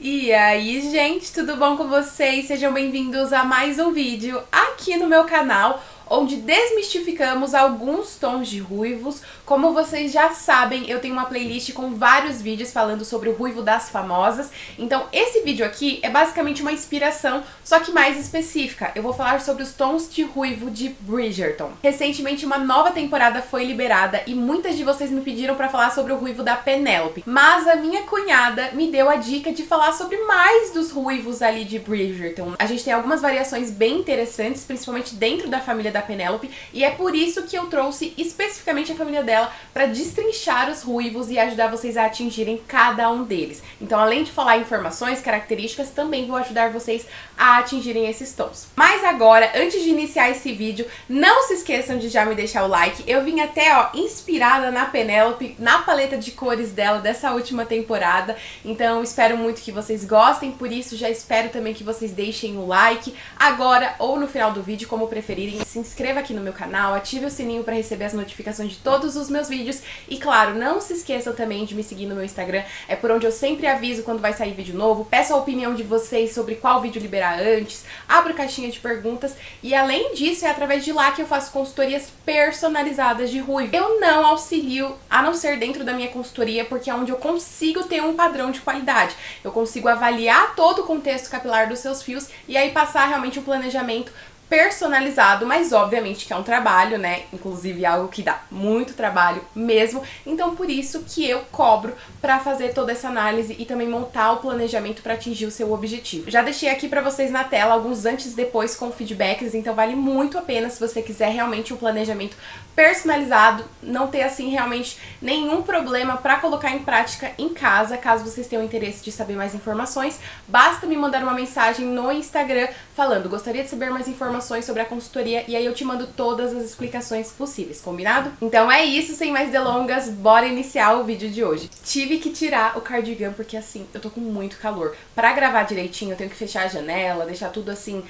E aí, gente, tudo bom com vocês? Sejam bem-vindos a mais um vídeo aqui no meu canal, onde desmistificamos alguns tons de ruivos. Como vocês já sabem, eu tenho uma playlist com vários vídeos falando sobre o ruivo das famosas. Então esse vídeo aqui é basicamente uma inspiração, só que mais específica. Eu vou falar sobre os tons de ruivo de Bridgerton. Recentemente uma nova temporada foi liberada e muitas de vocês me pediram pra falar sobre o ruivo da Penélope. Mas a minha cunhada me deu a dica de falar sobre mais dos ruivos ali de Bridgerton. A gente tem algumas variações bem interessantes, principalmente dentro da família da Penélope, e é por isso que eu trouxe especificamente a família dela para destrinchar os ruivos e ajudar vocês a atingirem cada um deles. Então, além de falar informações, características, também vou ajudar vocês a atingirem esses tons. Mas agora, antes de iniciar esse vídeo, não se esqueçam de já me deixar o like. Eu vim até, inspirada na Penélope, na paleta de cores dela dessa última temporada. Então, espero muito que vocês gostem, por isso já espero também que vocês deixem o like agora ou no final do vídeo, como preferirem. Se inscreva aqui no meu canal, ative o sininho para receber as notificações de todos os meus vídeos e, claro, não se esqueçam também de me seguir no meu Instagram, é por onde eu sempre aviso quando vai sair vídeo novo, peço a opinião de vocês sobre qual vídeo liberar antes, abro caixinha de perguntas e, além disso, é através de lá que eu faço consultorias personalizadas de ruivo. Eu não auxilio, a não ser dentro da minha consultoria, porque é onde eu consigo ter um padrão de qualidade. Eu consigo avaliar todo o contexto capilar dos seus fios e aí passar realmente um planejamento personalizado, mas obviamente que é um trabalho, né? Inclusive algo que dá muito trabalho mesmo. Então por isso que eu cobro pra fazer toda essa análise e também montar o planejamento pra atingir o seu objetivo. Já deixei aqui pra vocês na tela alguns antes e depois com feedbacks, então vale muito a pena se você quiser realmente um planejamento personalizado, não ter assim realmente nenhum problema pra colocar em prática em casa. Caso vocês tenham interesse de saber mais informações, basta me mandar uma mensagem no Instagram falando: gostaria de saber mais informações sobre a consultoria, e aí eu te mando todas as explicações possíveis, combinado? Então é isso, sem mais delongas, bora iniciar o vídeo de hoje. Tive que tirar o cardigan porque assim, eu tô com muito calor. Pra gravar direitinho eu tenho que fechar a janela, deixar tudo assim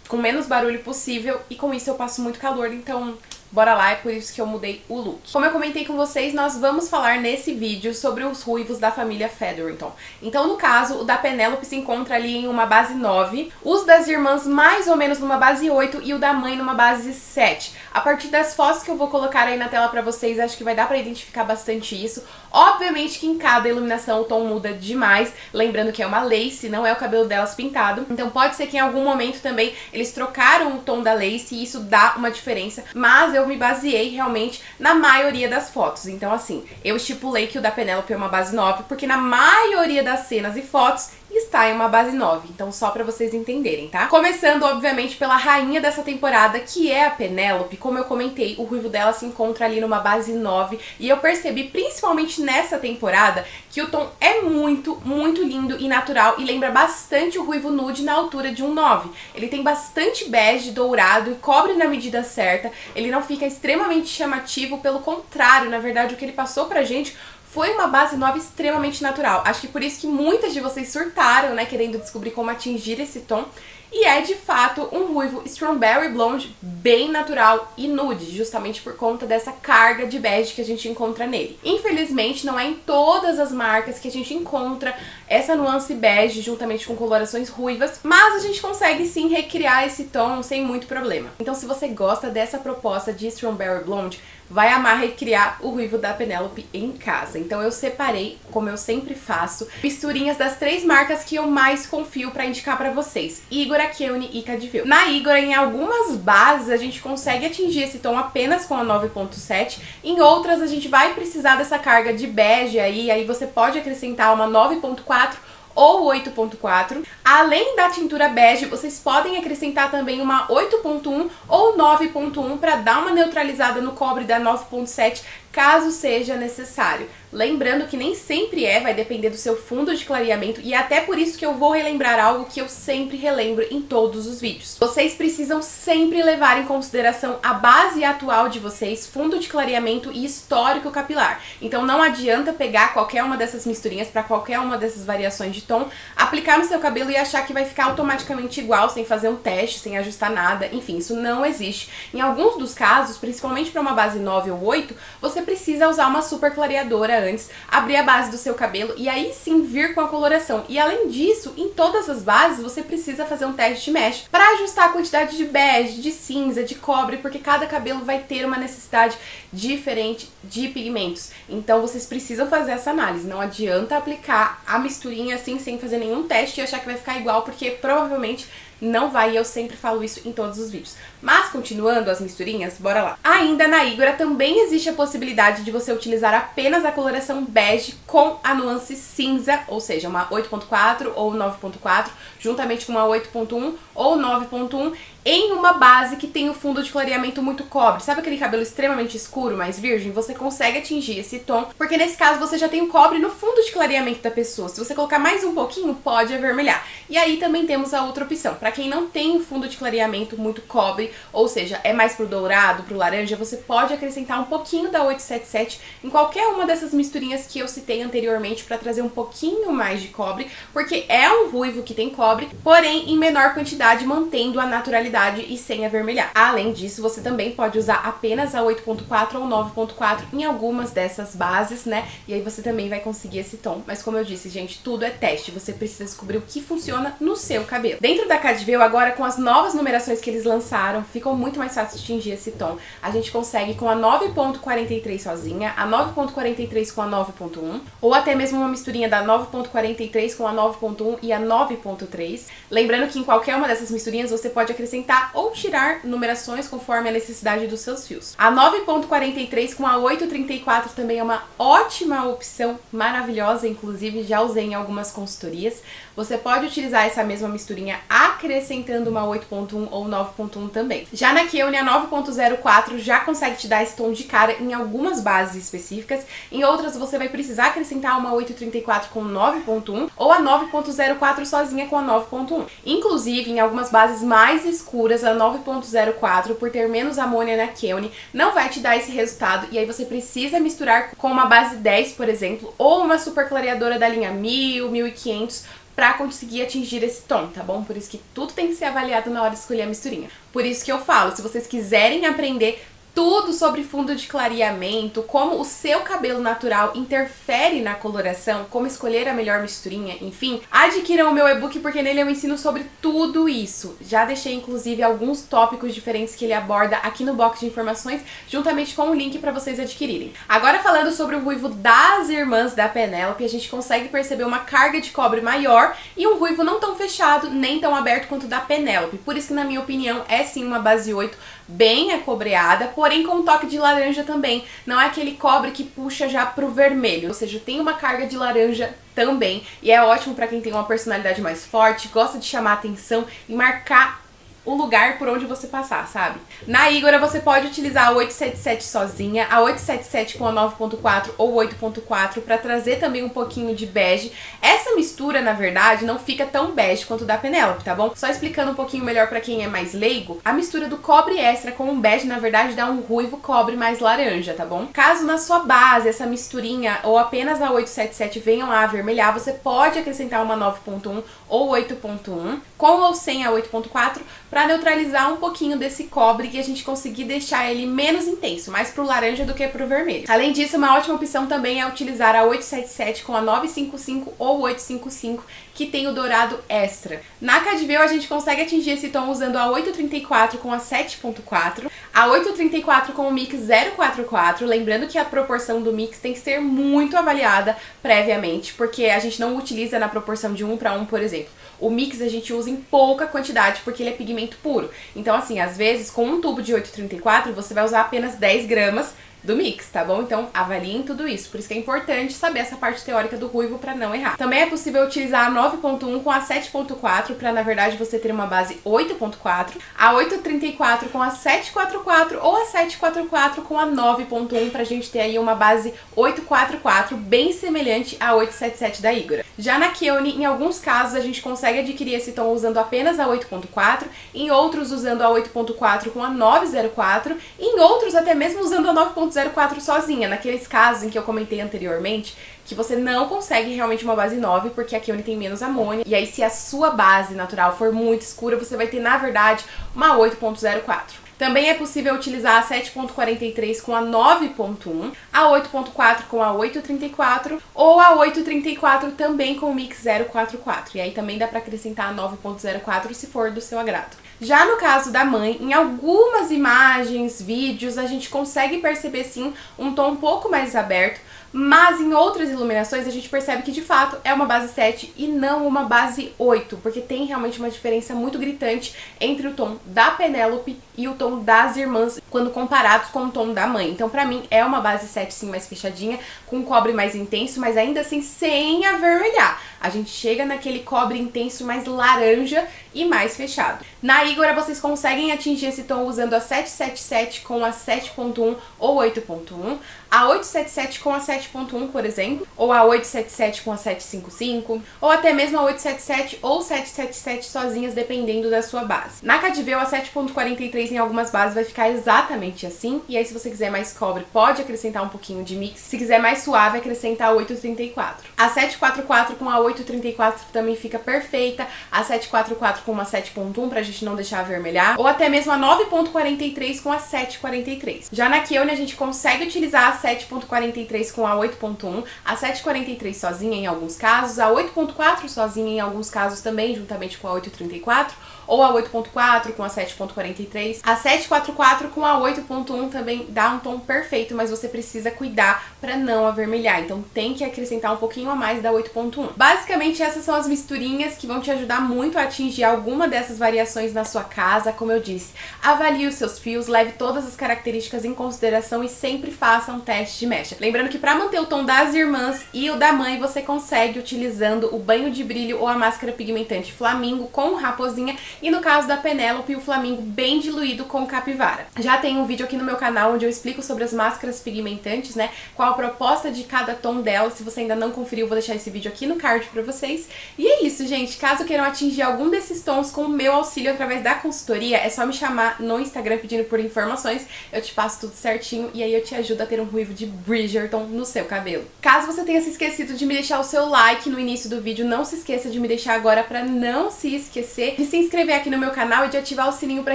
com menos barulho possível, e com isso eu passo muito calor, então bora lá, é por isso que eu mudei o look. Como eu comentei com vocês, nós vamos falar nesse vídeo sobre os ruivos da família Featherington. Então, no caso, o da Penélope se encontra ali em uma base 9, os das irmãs mais ou menos numa base 8 e o da mãe numa base 7. A partir das fotos que eu vou colocar aí na tela pra vocês, acho que vai dar pra identificar bastante isso. Obviamente que em cada iluminação o tom muda demais, lembrando que é uma lace, não é o cabelo delas pintado. Então pode ser que em algum momento também eles trocaram o tom da lace e isso dá uma diferença, mas eu me baseei realmente na maioria das fotos. Então assim, eu estipulei que o da Penélope é uma base 9, porque na maioria das cenas e fotos está em uma base 9, então só pra vocês entenderem, tá? Começando, obviamente, pela rainha dessa temporada, que é a Penélope. Como eu comentei, o ruivo dela se encontra ali numa base 9, e eu percebi, principalmente nessa temporada, que o tom é muito, muito lindo e natural, e lembra bastante o ruivo nude na altura de um 9. Ele tem bastante bege, dourado, e cobre na medida certa, ele não fica extremamente chamativo, pelo contrário, na verdade, o que ele passou pra gente foi uma base 9 extremamente natural. Acho que por isso que muitas de vocês surtaram, né, querendo descobrir como atingir esse tom. E é, de fato, um ruivo Strawberry Blonde bem natural e nude, justamente por conta dessa carga de bege que a gente encontra nele. Infelizmente, não é em todas as marcas que a gente encontra essa nuance bege juntamente com colorações ruivas, mas a gente consegue sim recriar esse tom sem muito problema. Então, se você gosta dessa proposta de Strawberry Blonde, vai amar recriar o ruivo da Penélope em casa. Então eu separei, como eu sempre faço, misturinhas das 3 marcas que eu mais confio pra indicar pra vocês: Igora, Keune e Cadiveu. Na Igora, em algumas bases, a gente consegue atingir esse tom apenas com a 9.7. Em outras, a gente vai precisar dessa carga de bege aí você pode acrescentar uma 9.4 ou 8.4. Além da tintura bege, vocês podem acrescentar também uma 8.1 ou 9.1 para dar uma neutralizada no cobre da 9.7, caso seja necessário. Lembrando que nem sempre vai depender do seu fundo de clareamento, e é até por isso que eu vou relembrar algo que eu sempre relembro em todos os vídeos. Vocês precisam sempre levar em consideração a base atual de vocês, fundo de clareamento e histórico capilar. Então não adianta pegar qualquer uma dessas misturinhas para qualquer uma dessas variações de tom, aplicar no seu cabelo e achar que vai ficar automaticamente igual, sem fazer um teste, sem ajustar nada. Enfim, isso não existe. Em alguns dos casos, principalmente para uma base 9 ou 8, você precisa usar uma super clareadora antes, abrir a base do seu cabelo e aí sim vir com a coloração. E além disso, em todas as bases você precisa fazer um teste de mesh para ajustar a quantidade de bege, de cinza, de cobre, porque cada cabelo vai ter uma necessidade diferente de pigmentos. Então vocês precisam fazer essa análise. Não adianta aplicar a misturinha assim sem fazer nenhum teste e achar que vai ficar igual, porque provavelmente não vai, e eu sempre falo isso em todos os vídeos. Mas continuando as misturinhas, bora lá. Ainda na Igora também existe a possibilidade de você utilizar apenas a coloração bege com a nuance cinza, ou seja, uma 8.4 ou 9.4, juntamente com uma 8.1 ou 9.1, em uma base que tem o fundo de clareamento muito cobre. Sabe aquele cabelo extremamente escuro, mais virgem? Você consegue atingir esse tom, porque nesse caso você já tem o cobre no fundo de clareamento da pessoa. Se você colocar mais um pouquinho, pode avermelhar. E aí também temos a outra opção. Para quem não tem o fundo de clareamento muito cobre, ou seja, é mais pro dourado, pro laranja, você pode acrescentar um pouquinho da 877 em qualquer uma dessas misturinhas que eu citei anteriormente para trazer um pouquinho mais de cobre, porque é um ruivo que tem cobre, porém em menor quantidade, mantendo a naturalidade e sem avermelhar. Além disso, você também pode usar apenas a 8.4 ou 9.4 em algumas dessas bases, né? E aí você também vai conseguir esse tom. Mas como eu disse, gente, tudo é teste. Você precisa descobrir o que funciona no seu cabelo. Dentro da Cadvel, agora com as novas numerações que eles lançaram, ficou muito mais fácil de atingir esse tom. A gente consegue com a 9.43 sozinha, a 9.43 com a 9.1, ou até mesmo uma misturinha da 9.43 com a 9.1 e a 9.3. Lembrando que em qualquer uma dessas misturinhas você pode acrescentar ou tirar numerações conforme a necessidade dos seus fios. A 9.43 com a 8.34 também é uma ótima opção, maravilhosa, inclusive já usei em algumas consultorias. Você pode utilizar essa mesma misturinha acrescentando uma 8.1 ou 9.1 também. Já na Keone, a 9.04 já consegue te dar esse tom de cara em algumas bases específicas, em outras você vai precisar acrescentar uma 8.34 com 9.1 ou a 9.04 sozinha com a 9.1. Inclusive, em algumas bases mais escuras, a 9.04, por ter menos amônia na Keone, não vai te dar esse resultado, e aí você precisa misturar com uma base 10, por exemplo, ou uma super clareadora da linha 1000, 1500, pra conseguir atingir esse tom, tá bom? Por isso que tudo tem que ser avaliado na hora de escolher a misturinha. Por isso que eu falo, se vocês quiserem aprender tudo sobre fundo de clareamento, como o seu cabelo natural interfere na coloração, como escolher a melhor misturinha, enfim, adquiram o meu e-book, porque nele eu ensino sobre tudo isso. Já deixei inclusive alguns tópicos diferentes que ele aborda aqui no box de informações, juntamente com o link para vocês adquirirem. Agora falando sobre o ruivo das irmãs da Penélope, a gente consegue perceber uma carga de cobre maior e um ruivo não tão fechado, nem tão aberto quanto o da Penélope. Por isso que, na minha opinião, é sim uma base 8 bem acobreada, porém com um toque de laranja também. Não é aquele cobre que puxa já pro vermelho, ou seja, tem uma carga de laranja também. E é ótimo pra quem tem uma personalidade mais forte, gosta de chamar atenção e marcar o lugar por onde você passar, sabe? Na Igora você pode utilizar a 877 sozinha, a 877 com a 9.4 ou 8.4 para trazer também um pouquinho de bege. Essa mistura, na verdade, não fica tão bege quanto da Penélope, tá bom? Só explicando um pouquinho melhor para quem é mais leigo, a mistura do cobre extra com o bege, na verdade, dá um ruivo cobre mais laranja, tá bom? Caso na sua base essa misturinha ou apenas a 877 venham a avermelhar, você pode acrescentar uma 9.1 ou 8.1, com ou sem a 8.4, para neutralizar um pouquinho desse cobre e a gente conseguir deixar ele menos intenso, mais pro laranja do que pro vermelho. Além disso, uma ótima opção também é utilizar a 877 com a 955 ou 855, que tem o dourado extra. Na Cadvel a gente consegue atingir esse tom usando a 834 com a 7.4, a 834 com o mix 044, lembrando que a proporção do mix tem que ser muito avaliada previamente, porque a gente não utiliza na proporção de 1 para 1, por exemplo. O mix a gente usa em pouca quantidade porque ele é pigmento puro. Então assim, às vezes com um tubo de 834 você vai usar apenas 10 gramas do mix, tá bom? Então avaliem tudo isso, por isso que é importante saber essa parte teórica do ruivo para não errar. Também é possível utilizar a 9.1 com a 7.4 para, na verdade, você ter uma base 8.4, a 8.34 com a 7.44 ou a 7.44 com a 9.1 pra gente ter aí uma base 8.44 bem semelhante a 8.77 da Igora. Já na Keone, em alguns casos a gente consegue adquirir esse tom usando apenas a 8.4, em outros usando a 8.4 com a 9.04, e em outros até mesmo usando a 9.04 sozinha, naqueles casos em que eu comentei anteriormente, que você não consegue realmente uma base 9, porque a Keone tem menos amônia, e aí se a sua base natural for muito escura, você vai ter, na verdade, uma 8.04. Também é possível utilizar a 7.43 com a 9.1, a 8.4 com a 8.34 ou a 8.34 também com o mix 044. E aí também dá para acrescentar a 9.04 se for do seu agrado. Já no caso da mãe, em algumas imagens, vídeos, a gente consegue perceber sim um tom um pouco mais aberto, mas em outras iluminações a gente percebe que de fato é uma base 7 e não uma base 8, porque tem realmente uma diferença muito gritante entre o tom da Penélope e o tom das irmãs quando comparados com o tom da mãe. Então pra mim é uma base 7 sim mais fechadinha, com um cobre mais intenso, mas ainda assim sem avermelhar. A gente chega naquele cobre intenso mais laranja e mais fechado. Na Igora vocês conseguem atingir esse tom usando a 777 com a 7.1 ou 8.1, a 877 com a 7.1, por exemplo, ou a 877 com a 755, ou até mesmo a 877 ou 777 sozinhas, dependendo da sua base. Na Cadiveu, a 7.43 em algumas bases vai ficar exatamente assim, e aí se você quiser mais cobre, pode acrescentar um pouquinho de mix. Se quiser mais suave, acrescentar a 8.34. A 744 com a 8.34 também fica perfeita, a 744 com uma 7.1 pra gente não deixar avermelhar, ou até mesmo a 9.43 com a 7.43. Já na Keone a gente consegue utilizar a 7.43 com a 8.1, a 7.43 sozinha em alguns casos, a 8.4 sozinha em alguns casos também, juntamente com a 8.34, ou a 8.4 com a 7.43. A 7.44 com a 8.1 também dá um tom perfeito, mas você precisa cuidar para não avermelhar, então tem que acrescentar um pouquinho a mais da 8.1. Basicamente essas são as misturinhas que vão te ajudar muito a atingir alguma dessas variações na sua casa. Como eu disse, avalie os seus fios, leve todas as características em consideração e sempre faça um teste de mecha. Lembrando que para manter o tom das irmãs e o da mãe, você consegue utilizando o banho de brilho ou a máscara pigmentante Flamingo com raposinha, e no caso da Penélope, o Flamingo bem diluído com capivara. Já tem um vídeo aqui no meu canal onde eu explico sobre as máscaras pigmentantes, né, qual a proposta de cada tom dela. Se você ainda não conferiu, eu vou deixar esse vídeo aqui no card pra vocês. E é isso, gente. Caso queiram atingir algum desses tons com o meu auxílio através da consultoria, é só me chamar no Instagram pedindo por informações, eu te passo tudo certinho e aí eu te ajudo a ter um ruivo de Bridgerton no seu cabelo. Caso você tenha se esquecido de me deixar o seu like no início do vídeo, não se esqueça de me deixar agora pra não se esquecer, de se inscrever aqui no meu canal e de ativar o sininho pra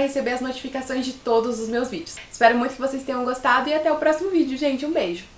receber as notificações de todos os meus vídeos. Espero muito que vocês tenham gostado e até o próximo vídeo, gente. Um beijo!